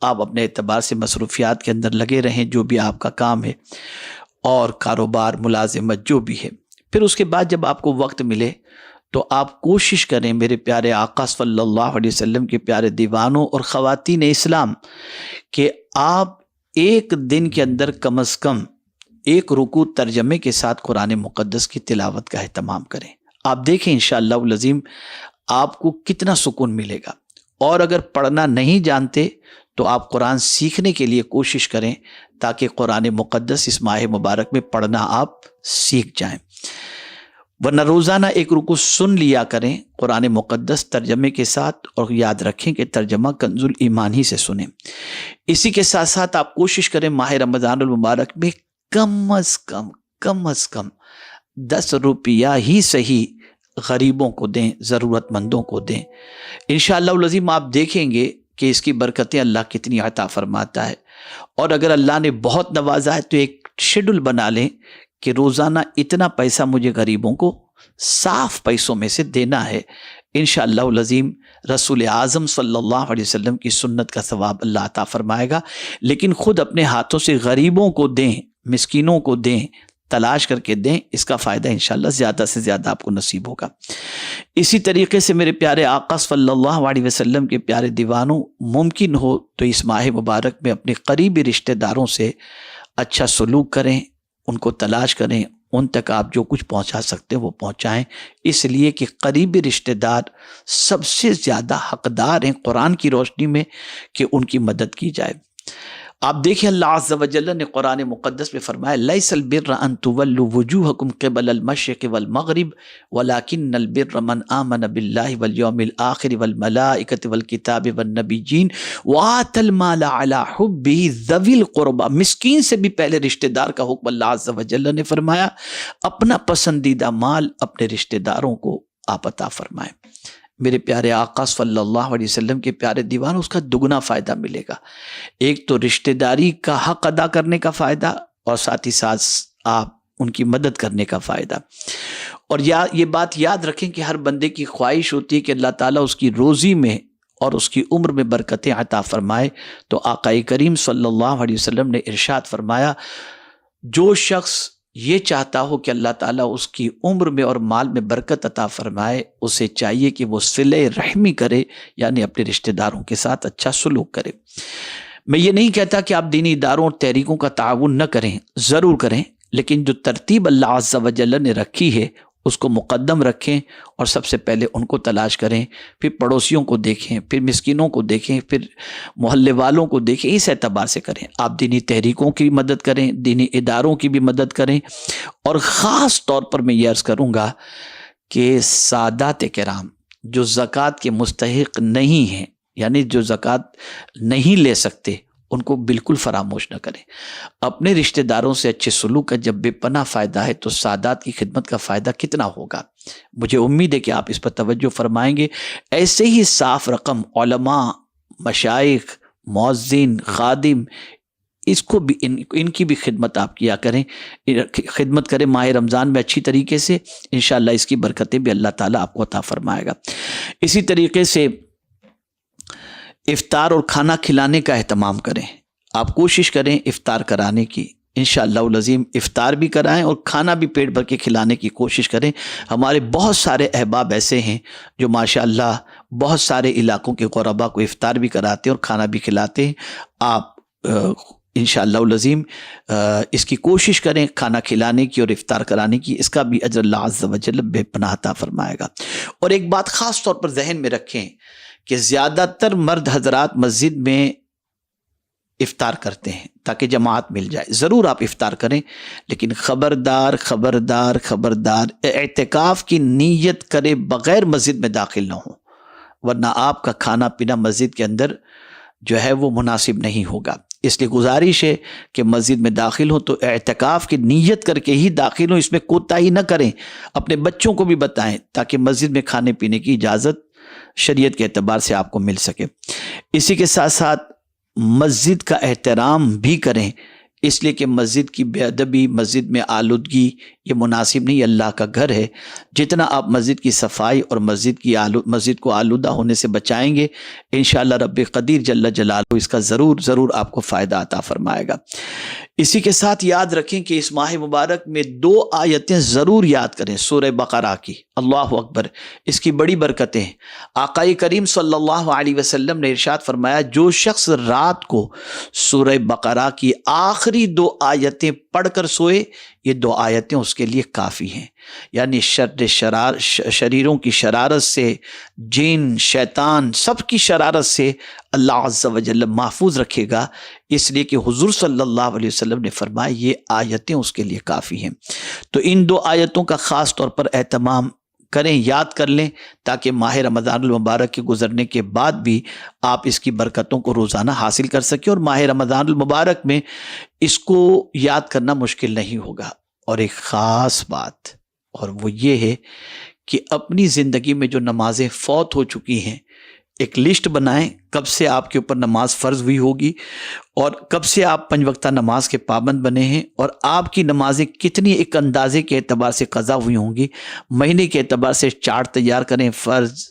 آپ اپنے اعتبار سے مصروفیات کے اندر لگے رہیں، جو بھی آپ کا کام ہے اور کاروبار، ملازمت جو بھی ہے۔ پھر اس کے بعد جب آپ کو وقت ملے تو آپ کوشش کریں میرے پیارے آقا صلی اللہ علیہ وسلم کے پیارے دیوانوں اور خواتین اسلام کہ آپ ایک دن کے اندر کم از کم ایک رکوع ترجمے کے ساتھ قرآن مقدس کی تلاوت کا اہتمام کریں۔ آپ دیکھیں انشاءاللہ العظیم آپ کو کتنا سکون ملے گا۔ اور اگر پڑھنا نہیں جانتے تو آپ قرآن سیکھنے کے لیے کوشش کریں تاکہ قرآن مقدس اس ماہ مبارک میں پڑھنا آپ سیکھ جائیں، ورنہ روزانہ ایک رکوع سن لیا کریں قرآن مقدس ترجمے کے ساتھ، اور یاد رکھیں کہ ترجمہ کنز الایمان ہی سے سنیں۔ اسی کے ساتھ ساتھ آپ کوشش کریں ماہ رمضان المبارک میں کم از کم 10 روپیہ ہی صحیح غریبوں کو دیں، ضرورت مندوں کو دیں۔ انشاءاللہ العظیم آپ دیکھیں گے کہ اس کی برکتیں اللہ کتنی عطا فرماتا ہے۔ اور اگر اللہ نے بہت نوازا ہے تو ایک شیڈول بنا لیں کہ روزانہ اتنا پیسہ مجھے غریبوں کو صاف پیسوں میں سے دینا ہے۔ انشاءاللہ العظیم رسول اعظم صلی اللہ علیہ وسلم کی سنت کا ثواب اللہ عطا فرمائے گا۔ لیکن خود اپنے ہاتھوں سے غریبوں کو دیں، مسکینوں کو دیں، تلاش کر کے دیں، اس کا فائدہ انشاءاللہ زیادہ سے زیادہ آپ کو نصیب ہوگا۔ اسی طریقے سے میرے پیارے آقا صلی اللہ علیہ وسلم کے پیارے دیوانوں، ممکن ہو تو اس ماہ مبارک میں اپنے قریبی رشتہ داروں سے اچھا سلوک کریں، ان کو تلاش کریں، ان تک آپ جو کچھ پہنچا سکتے ہیں وہ پہنچائیں، اس لیے کہ قریبی رشتہ دار سب سے زیادہ حقدار ہیں قرآن کی روشنی میں کہ ان کی مدد کی جائے۔ آپ دیکھیں اللہ عز و جل نے قرآن مقدس میں فرمایا لیس البر ان تولوا وجوہکم قبل المشرق والمغرب ولکن البر من آمن باللہ والیوم الآخر والملائکۃ والکتاب والنبیین وآتى المال علی حبہ ذوی القربى، مسکین سے بھی پہلے رشتہ دار کا حکم اللہ عز و جل نے فرمایا، اپنا پسندیدہ مال اپنے رشتہ داروں کو آپ عطا فرمائیں۔ میرے پیارے آقا صلی اللہ علیہ وسلم کے پیارے دیوان، اس کا دگنا فائدہ ملے گا۔ ایک تو رشتہ داری کا حق ادا کرنے کا فائدہ، اور ساتھ ہی ساتھ آپ ان کی مدد کرنے کا فائدہ۔ اور یہ بات یاد رکھیں کہ ہر بندے کی خواہش ہوتی ہے کہ اللہ تعالیٰ اس کی روزی میں اور اس کی عمر میں برکتیں عطا فرمائے۔ تو آقا کریم صلی اللہ علیہ وسلم نے ارشاد فرمایا، جو شخص یہ چاہتا ہو کہ اللہ تعالیٰ اس کی عمر میں اور مال میں برکت عطا فرمائے، اسے چاہیے کہ وہ صلہ رحمی کرے، یعنی اپنے رشتہ داروں کے ساتھ اچھا سلوک کرے۔ میں یہ نہیں کہتا کہ آپ دینی اداروں اور تحریکوں کا تعاون نہ کریں، ضرور کریں، لیکن جو ترتیب اللہ عز و جل نے رکھی ہے اس کو مقدم رکھیں، اور سب سے پہلے ان کو تلاش کریں، پھر پڑوسیوں کو دیکھیں، پھر مسکینوں کو دیکھیں، پھر محلے والوں کو دیکھیں۔ اس اعتبار سے کریں، آپ دینی تحریکوں کی بھی مدد کریں، دینی اداروں کی بھی مدد کریں، اور خاص طور پر میں یہ عرض کروں گا کہ سادات کرام جو زکوٰۃ کے مستحق نہیں ہیں، یعنی جو زکوٰۃ نہیں لے سکتے، ان کو بالکل فراموش نہ کریں۔ اپنے رشتہ داروں سے اچھے سلوک کا جب بے پناہ فائدہ ہے تو سادات کی خدمت کا فائدہ کتنا ہوگا۔ مجھے امید ہے کہ آپ اس پر توجہ فرمائیں گے۔ ایسے ہی صاف رقم علماء، مشائخ، مؤذن، خادم، اس کو بھی ان کی بھی خدمت آپ کیا کریں، خدمت کریں ماہ رمضان میں اچھی طریقے سے، انشاءاللہ اس کی برکتیں بھی اللہ تعالیٰ آپ کو عطا فرمائے گا۔ اسی طریقے سے افطار اور کھانا کھلانے کا اہتمام کریں، آپ کوشش کریں افطار کرانے کی، انشاءاللہ العظیم افطار بھی کرائیں اور کھانا بھی پیٹ بھر کے کھلانے کی کوشش کریں۔ ہمارے بہت سارے احباب ایسے ہیں جو ماشاءاللہ بہت سارے علاقوں کے غربا کو افطار بھی کراتے ہیں اور کھانا بھی کھلاتے ہیں۔ آپ انشاءاللہ العظیم اس کی کوشش کریں کھانا کھلانے کی اور افطار کرانے کی، اس کا بھی اجر اللہ عز و جل بے پناہ عطا فرمائے گا۔ اور ایک بات خاص طور پر ذہن میں رکھیں کہ زیادہ تر مرد حضرات مسجد میں افطار کرتے ہیں تاکہ جماعت مل جائے، ضرور آپ افطار کریں، لیکن خبردار خبردار خبردار اعتکاف کی نیت کرے بغیر مسجد میں داخل نہ ہوں، ورنہ آپ کا کھانا پینا مسجد کے اندر جو ہے وہ مناسب نہیں ہوگا۔ اس لیے گزارش ہے کہ مسجد میں داخل ہو تو اعتکاف کی نیت کر کے ہی داخل ہو، اس میں کوتاہی نہ کریں، اپنے بچوں کو بھی بتائیں تاکہ مسجد میں کھانے پینے کی اجازت شریعت کے اعتبار سے آپ کو مل سکے۔ اسی کے ساتھ ساتھ مسجد کا احترام بھی کریں، اس لیے کہ مسجد کی بے ادبی، مسجد میں آلودگی یہ مناسب نہیں، اللہ کا گھر ہے۔ جتنا آپ مسجد کی صفائی اور مسجد کو آلودہ ہونے سے بچائیں گے، انشاءاللہ رب قدیر جل جلالہ اس کا ضرور آپ کو فائدہ عطا فرمائے گا۔ اسی کے ساتھ یاد رکھیں کہ اس ماہ مبارک میں 2 آیتیں ضرور یاد کریں، سورہ بقرہ کی، اللہ اکبر، اس کی بڑی برکتیں ہیں۔ آقا کریم صلی اللہ علیہ وسلم نے ارشاد فرمایا، جو شخص رات کو سورہ بقرہ کی آخری 2 آیتیں پڑھ کر سوئے، یہ 2 آیتیں اس کے لیے کافی ہیں، یعنی شریروں کی شرارت سے، جن، شیطان، سب کی شرارت سے اللہ عز و جل محفوظ رکھے گا، اس لیے کہ حضور صلی اللہ علیہ وسلم نے فرمایا یہ آیتیں اس کے لیے کافی ہیں۔ تو ان 2 آیتوں کا خاص طور پر اہتمام کریں، یاد کر لیں، تاکہ ماہ رمضان المبارک کے گزرنے کے بعد بھی آپ اس کی برکتوں کو روزانہ حاصل کر سکیں، اور ماہ رمضان المبارک میں اس کو یاد کرنا مشکل نہیں ہوگا۔ اور ایک خاص بات، اور وہ یہ ہے کہ اپنی زندگی میں جو نمازیں فوت ہو چکی ہیں، ایک لسٹ بنائیں کب سے آپ کے اوپر نماز فرض ہوئی ہوگی، اور کب سے آپ 5 وقتہ نماز کے پابند بنے ہیں، اور آپ کی نمازیں کتنی ایک اندازے کے اعتبار سے قضا ہوئی ہوں گی۔ مہینے کے اعتبار سے چارٹ تیار کریں، فرض،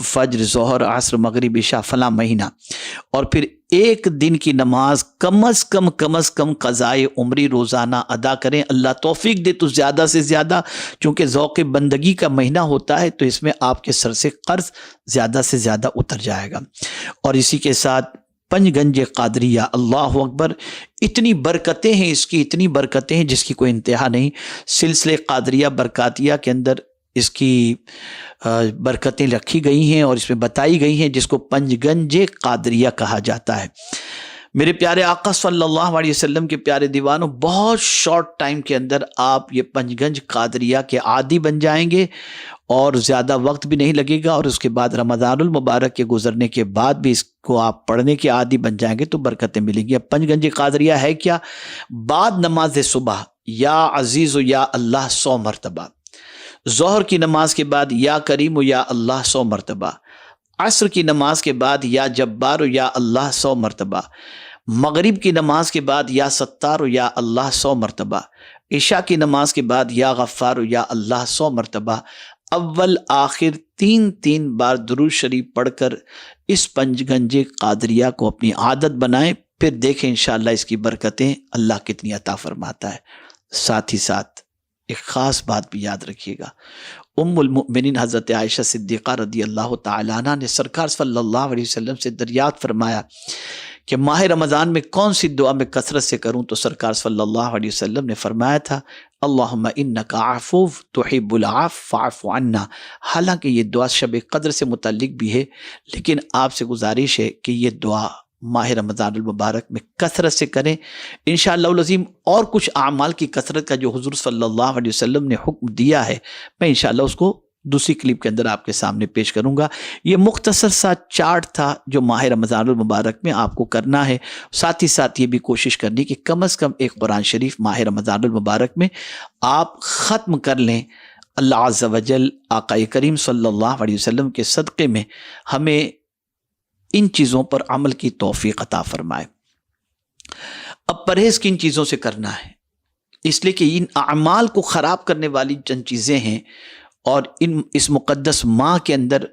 فجر، ظہر، عصر، مغرب، عشاء، فلاں مہینہ، اور پھر ایک دن کی نماز کم از کم قضائے عمری روزانہ ادا کریں۔ اللہ توفیق دے تو زیادہ سے زیادہ، چونکہ ذوق بندگی کا مہینہ ہوتا ہے، تو اس میں آپ کے سر سے قرض زیادہ سے زیادہ اتر جائے گا۔ اور اسی کے ساتھ 5 گنج قادریہ، اللہ اکبر، اتنی برکتیں ہیں اس کی، اتنی برکتیں ہیں جس کی کوئی انتہا نہیں۔ سلسلے قادریہ برکاتیہ کے اندر اس کی برکتیں رکھی گئی ہیں اور اس میں بتائی گئی ہیں، جس کو 5 گنج قادریہ کہا جاتا ہے۔ میرے پیارے آقا صلی اللہ علیہ وسلم کے پیارے دیوانوں، بہت شارٹ ٹائم کے اندر آپ یہ 5 گنج قادریہ کے عادی بن جائیں گے، اور زیادہ وقت بھی نہیں لگے گا، اور اس کے بعد رمضان المبارک کے گزرنے کے بعد بھی اس کو آپ پڑھنے کے عادی بن جائیں گے تو برکتیں ملیں گی۔ اب 5 گنج قادریہ ہے کیا؟ بعد نماز صبح یا عزیز و یا اللہ 100 مرتبہ، ظہر کی نماز کے بعد یا کریم و یا اللہ 100 مرتبہ، عصر کی نماز کے بعد یا جبار و یا اللہ 100 مرتبہ، مغرب کی نماز کے بعد یا ستار و یا اللہ 100 مرتبہ، عشاء کی نماز کے بعد یا غفار و یا اللہ 100 مرتبہ، اول آخر 3 بار درود شریف پڑھ کر اس 5 گنج قادریہ کو اپنی عادت بنائیں، پھر دیکھیں انشاءاللہ اس کی برکتیں اللہ کتنی عطا فرماتا ہے۔ ساتھ ہی ساتھ ایک خاص بات بھی یاد رکھیے گا، ام المؤمنین حضرت عائشہ صدیقہ رضی اللہ تعالیٰ عنہ نے سرکار صلی اللہ علیہ وسلم سے دریافت فرمایا کہ ماہ رمضان میں کون سی دعا میں کثرت سے کروں، تو سرکار صلی اللہ علیہ وسلم نے فرمایا تھا، اللہم انکا عفو تحب العفو فاعف عنا۔ حالانکہ یہ دعا شب قدر سے متعلق بھی ہے، لیکن آپ سے گزارش ہے کہ یہ دعا ماہ رمضان المبارک میں کثرت سے کریں انشاءاللہ العظیم۔ اور کچھ اعمال کی کثرت کا جو حضور صلی اللہ علیہ وسلم نے حکم دیا ہے، میں انشاءاللہ اس کو دوسری کلپ کے اندر آپ کے سامنے پیش کروں گا۔ یہ مختصر سا چارٹ تھا جو ماہ رمضان المبارک میں آپ کو کرنا ہے، ساتھ ہی ساتھ یہ بھی کوشش کرنی کہ کم از کم ایک قرآن شریف ماہ رمضان المبارک میں آپ ختم کر لیں۔ اللہ عز و جل آقا کریم صلی اللہ علیہ وسلم کے صدقے میں ہمیں ان چیزوں پر عمل کی توفیق عطا فرمائے۔ اب پرہیز کن چیزوں سے کرنا ہے، اس لیے کہ ان اعمال کو خراب کرنے والی چند چیزیں ہیں، اور اس مقدس ماہ کے اندر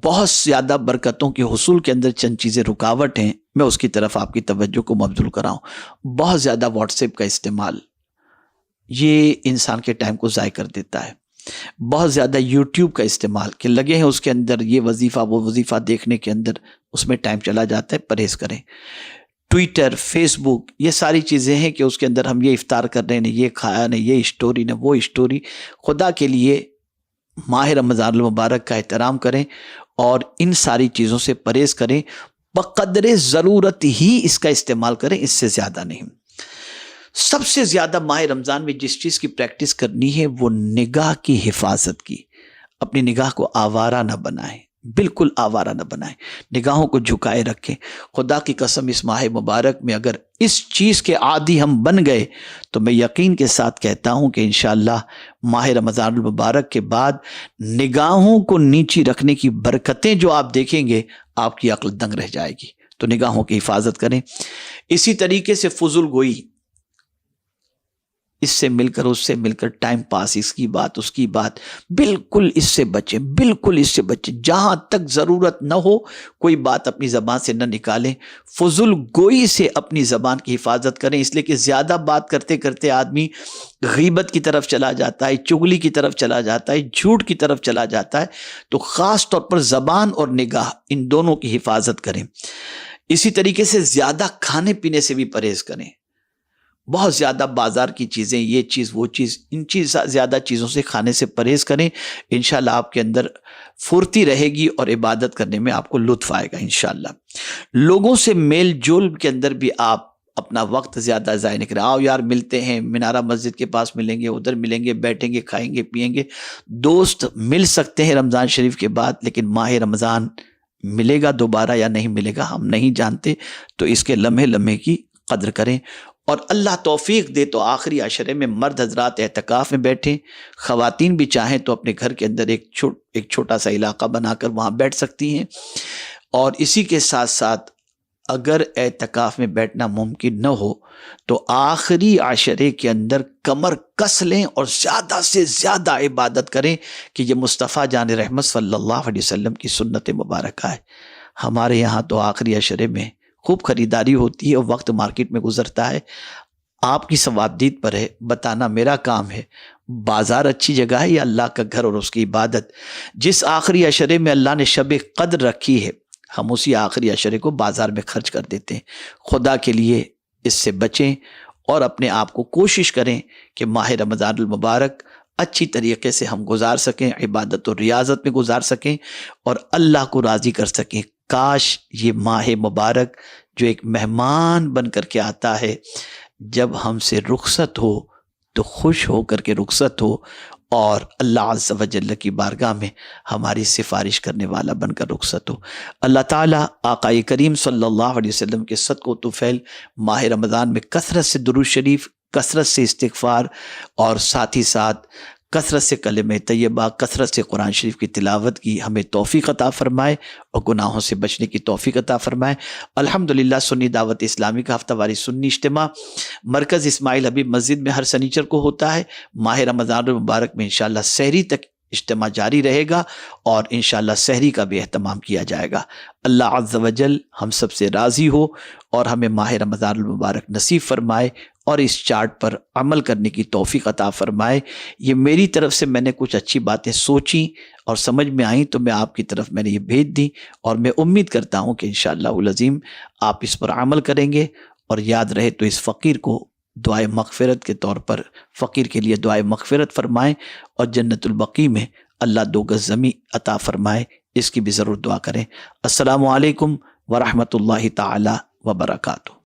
بہت زیادہ برکتوں کے حصول کے اندر چند چیزیں رکاوٹ ہیں۔ میں اس کی طرف آپ کی توجہ کو مبذول کراؤں۔ بہت زیادہ واٹس ایپ کا استعمال، یہ انسان کے ٹائم کو ضائع کر دیتا ہے۔ بہت زیادہ یوٹیوب کا استعمال، کہ لگے ہیں اس کے اندر یہ وظیفہ وہ وظیفہ دیکھنے کے اندر، اس میں ٹائم چلا جاتا ہے، پرہیز کریں۔ ٹویٹر، فیس بک، یہ ساری چیزیں ہیں کہ اس کے اندر ہم یہ افطار کر رہے ہیں، یہ کھایا نہیں، یہ اسٹوری نہ وہ اسٹوری۔ خدا کے لیے ماہ رمضان المبارک کا احترام کریں اور ان ساری چیزوں سے پرہیز کریں، بقدر ضرورت ہی اس کا استعمال کریں، اس سے زیادہ نہیں۔ سب سے زیادہ ماہ رمضان میں جس چیز کی پریکٹس کرنی ہے وہ نگاہ کی حفاظت کی۔ اپنی نگاہ کو آوارہ نہ بنائیں، بالکل آوارہ نہ بنائیں، نگاہوں کو جھکائے رکھیں۔ خدا کی قسم اس ماہ مبارک میں اگر اس چیز کے عادی ہم بن گئے تو میں یقین کے ساتھ کہتا ہوں کہ انشاءاللہ ماہ رمضان المبارک کے بعد نگاہوں کو نیچی رکھنے کی برکتیں جو آپ دیکھیں گے، آپ کی عقل دنگ رہ جائے گی۔ تو نگاہوں کی حفاظت کریں۔ اسی طریقے سے فضول گوئی، اس سے مل کر اس سے مل کر ٹائم پاس، اس کی بات اس کی بات، بالکل اس سے بچیں، بالکل اس سے بچیں۔ جہاں تک ضرورت نہ ہو کوئی بات اپنی زبان سے نہ نکالیں، فضول گوئی سے اپنی زبان کی حفاظت کریں، اس لیے کہ زیادہ بات کرتے کرتے آدمی غیبت کی طرف چلا جاتا ہے، چغلی کی طرف چلا جاتا ہے، جھوٹ کی طرف چلا جاتا ہے۔ تو خاص طور پر زبان اور نگاہ، ان دونوں کی حفاظت کریں۔ اسی طریقے سے زیادہ کھانے پینے سے بھی پرہیز کریں، بہت زیادہ بازار کی چیزیں، یہ چیز وہ چیز، ان زیادہ چیزوں سے کھانے سے پرہیز کریں۔ انشاءاللہ آپ کے اندر پھرتی رہے گی اور عبادت کرنے میں آپ کو لطف آئے گا انشاءاللہ۔ لوگوں سے میل جول کے اندر بھی آپ اپنا وقت زیادہ ضائع نہیں کریں۔ آؤ یار ملتے ہیں، منارہ مسجد کے پاس ملیں گے، ادھر ملیں گے، بیٹھیں گے، کھائیں گے، پیئیں گے۔ دوست مل سکتے ہیں رمضان شریف کے بعد، لیکن ماہ رمضان ملے گا دوبارہ یا نہیں ملے گا ہم نہیں جانتے، تو اس کے لمحے لمحے کی قدر کریں۔ اور اللہ توفیق دے تو آخری عشرے میں مرد حضرات اعتکاف میں بیٹھیں، خواتین بھی چاہیں تو اپنے گھر کے اندر ایک چھوٹا سا علاقہ بنا کر وہاں بیٹھ سکتی ہیں۔ اور اسی کے ساتھ ساتھ اگر اعتکاف میں بیٹھنا ممکن نہ ہو تو آخری عشرے کے اندر کمر کس لیں اور زیادہ سے زیادہ عبادت کریں، کہ یہ مصطفیٰ جان رحمت صلی اللہ علیہ وسلم کی سنت مبارکہ ہے۔ ہمارے یہاں تو آخری عشرے میں خوب خریداری ہوتی ہے اور وقت مارکیٹ میں گزرتا ہے۔ آپ کی ثوابدید پر ہے، بتانا میرا کام ہے۔ بازار اچھی جگہ ہے یا اللہ کا گھر اور اس کی عبادت؟ جس آخری عشرے میں اللہ نے شب قدر رکھی ہے، ہم اسی آخری عشرے کو بازار میں خرچ کر دیتے ہیں۔ خدا کے لیے اس سے بچیں اور اپنے آپ کو کوشش کریں کہ ماہ رمضان المبارک اچھی طریقے سے ہم گزار سکیں، عبادت و ریاضت میں گزار سکیں اور اللہ کو راضی کر سکیں۔ کاش یہ ماہ مبارک جو ایک مہمان بن کر کے آتا ہے، جب ہم سے رخصت ہو تو خوش ہو کر کے رخصت ہو اور اللہ عز و جل کی بارگاہ میں ہماری سفارش کرنے والا بن کر رخصت ہو۔ اللہ تعالیٰ آقا کریم صلی اللہ علیہ وسلم کے صدقہ و طفیل ماہ رمضان میں کثرت سے درود شریف، کثرت سے استغفار اور ساتھ ہی ساتھ کثرت سے کلمہ طیبہ، کثرت سے قرآن شریف کی تلاوت کی ہمیں توفیق عطا فرمائے اور گناہوں سے بچنے کی توفیق عطا فرمائے۔ الحمدللہ سنی دعوت اسلامی کا ہفتہ واری سنی اجتماع مرکز اسماعیل حبیب مسجد میں ہر سنیچر کو ہوتا ہے۔ ماہ رمضان المبارک میں انشاءاللہ سحری تک اجتماع جاری رہے گا اور انشاءاللہ سحری کا بھی اہتمام کیا جائے گا۔ اللہ عز و جل ہم سب سے راضی ہو اور ہمیں ماہ رمضان المبارک نصیب فرمائے اور اس چارٹ پر عمل کرنے کی توفیق عطا فرمائے۔ یہ میری طرف سے میں نے کچھ اچھی باتیں سوچیں اور سمجھ میں آئیں تو میں آپ کی طرف میں نے یہ بھیج دی، اور میں امید کرتا ہوں کہ انشاءاللہ العظیم آپ اس پر عمل کریں گے۔ اور یاد رہے تو اس فقیر کو دعائے مغفرت کے طور پر فقیر کے لیے دعائے مغفرت فرمائیں اور جنت البقیع میں اللہ 2 گز زمین عطا فرمائے، اس کی بھی ضرور دعا کریں۔ السلام علیکم ورحمۃ اللہ تعالی وبرکاتہ۔